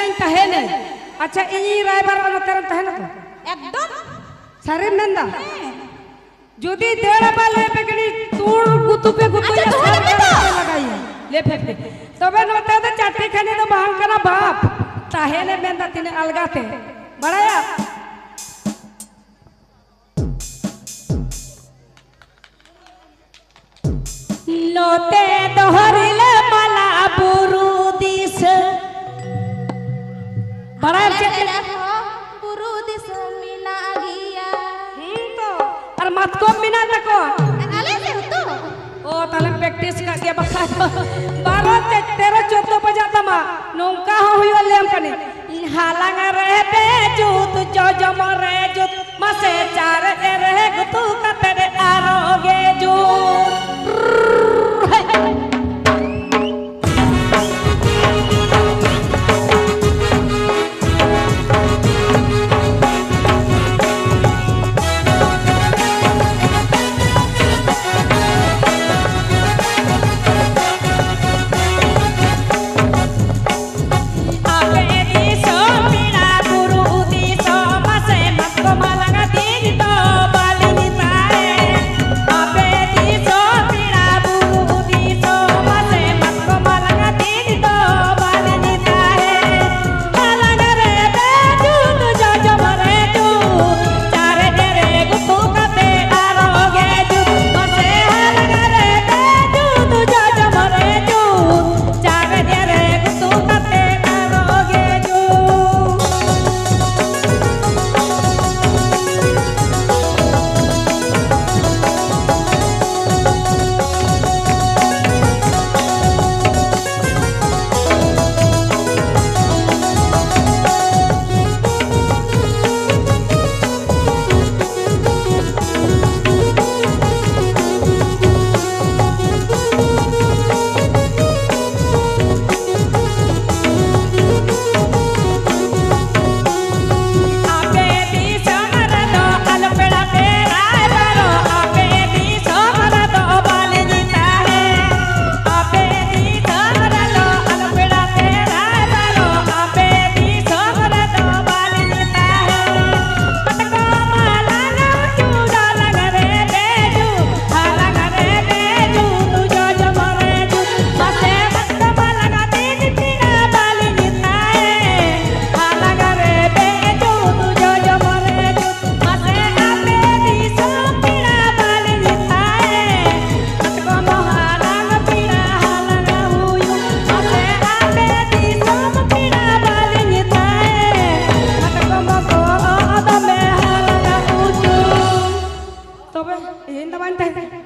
इन तहेने अच्छा इ रायबार वाला तेरम तहेना तो एकदम सारे नंदा जुदी देड़ा बाले पेकड़ी तूड़ गुतु पे गुतु अच्छा, या तू है सारे ना तो? लगाई ले फेंक दे तबे नोते तो चाटी खाने तो बाहर करा बाप तहेने मेंदा तिने अलगाते बड़ाया नोते दोहरिले माला बुरु दिस बड़ा तेरा हो बुरु दिस मिना गिया तो और मत को मिना तको अले से हो तो ओ ताले प्रैक्टिस का के बखा 12 13 14 बजाता मा नौका हुई वाले हम कने हालांग रहे बेजूत जो जो मरे जुत मसे चार ए रहे गुतु का तेरे आरोगे जो Ini